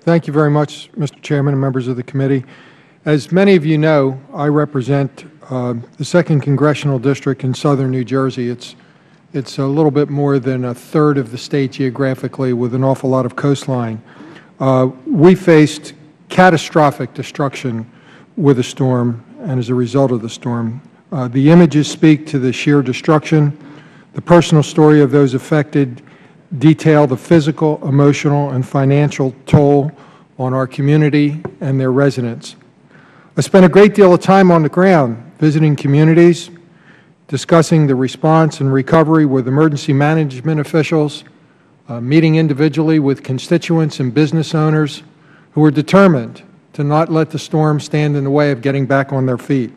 Thank you very much, Mr. Chairman and members of the committee. As many of you know, I represent the 2nd Congressional District in southern New Jersey. It's a little bit more than a third of the state geographically, with an awful lot of coastline. We faced catastrophic destruction with the storm and as a result of the storm. The images speak to the sheer destruction. The personal story of those affected detail the physical, emotional, and financial toll on our community and their residents. I spent a great deal of time on the ground visiting communities, discussing the response and recovery with emergency management officials, meeting individually with constituents and business owners who were determined to not let the storm stand in the way of getting back on their feet.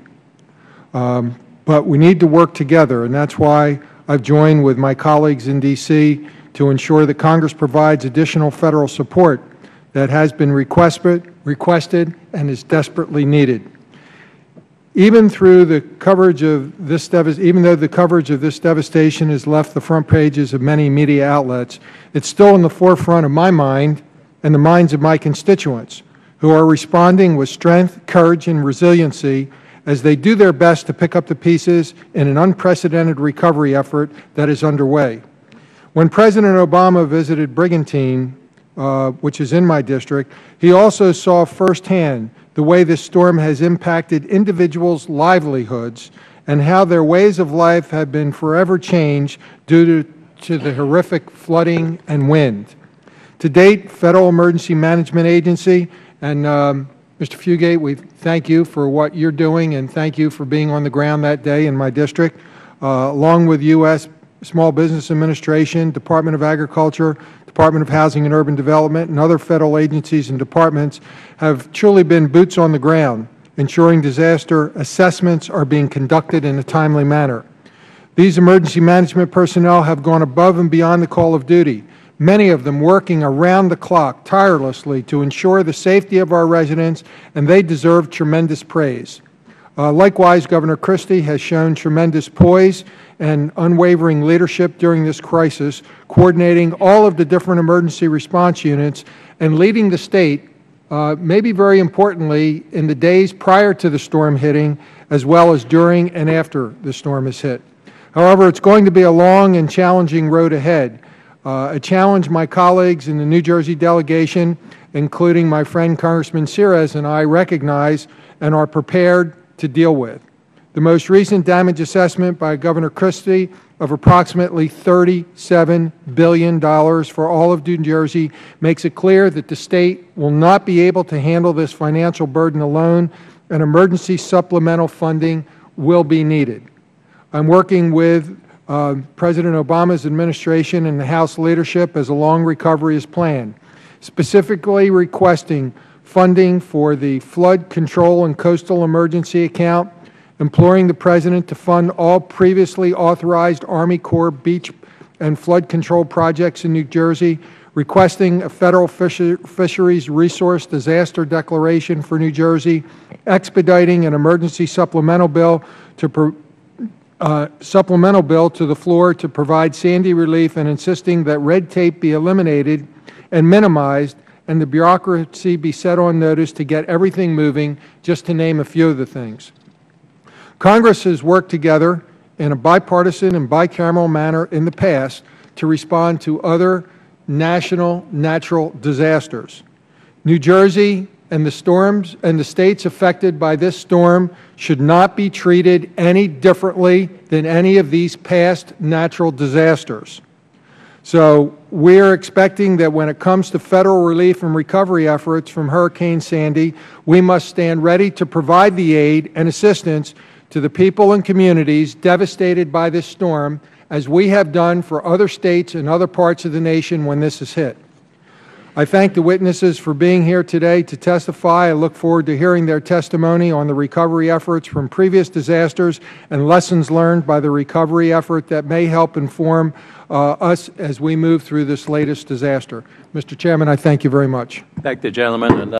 But we need to work together, and that's why I've joined with my colleagues in D.C. to ensure that Congress provides additional Federal support that has been requested and is desperately needed. Even though the coverage of this devastation has left the front pages of many media outlets, it's still in the forefront of my mind and the minds of my constituents, who are responding with strength, courage, and resiliency as they do their best to pick up the pieces in an unprecedented recovery effort that is underway. When President Obama visited Brigantine, which is in my district, he also saw firsthand the way this storm has impacted individuals' livelihoods and how their ways of life have been forever changed due to the horrific flooding and wind. To date, Federal Emergency Management Agency and Mr. Fugate, we thank you for what you are doing, and thank you for being on the ground that day in my district, along with U.S. Small Business Administration, Department of Agriculture, Department of Housing and Urban Development, and other Federal agencies and departments have truly been boots on the ground, ensuring disaster assessments are being conducted in a timely manner. These emergency management personnel have gone above and beyond the call of duty, many of them working around the clock tirelessly to ensure the safety of our residents, and they deserve tremendous praise. Likewise, Governor Christie has shown tremendous poise and unwavering leadership during this crisis, coordinating all of the different emergency response units and leading the state, maybe very importantly, in the days prior to the storm hitting, as well as during and after the storm has hit. However, it's going to be a long and challenging road ahead, a challenge my colleagues in the New Jersey delegation, including my friend Congressman Sires, and I recognize and are prepared to deal with. The most recent damage assessment by Governor Christie of approximately $37 billion for all of New Jersey makes it clear that the state will not be able to handle this financial burden alone, and emergency supplemental funding will be needed. I am working with President Obama's administration and the House leadership as a long recovery is planned, specifically requesting funding for the Flood Control and Coastal Emergency Account, imploring the President to fund all previously authorized Army Corps beach and flood control projects in New Jersey, requesting a Federal Fisheries Resource Disaster Declaration for New Jersey, expediting an emergency supplemental bill to the floor to provide Sandy relief, and insisting that red tape be eliminated and minimized and the bureaucracy be set on notice to get everything moving, just to name a few of the things. Congress has worked together in a bipartisan and bicameral manner in the past to respond to other national natural disasters. New Jersey and the storms and the states affected by this storm should not be treated any differently than any of these past natural disasters. So we are expecting that when it comes to Federal relief and recovery efforts from Hurricane Sandy, we must stand ready to provide the aid and assistance to the people and communities devastated by this storm, as we have done for other states and other parts of the nation when this has hit. I thank the witnesses for being here today to testify. I look forward to hearing their testimony on the recovery efforts from previous disasters and lessons learned by the recovery effort that may help inform us as we move through this latest disaster. Mr. Chairman, I thank you very much. Thank the gentleman.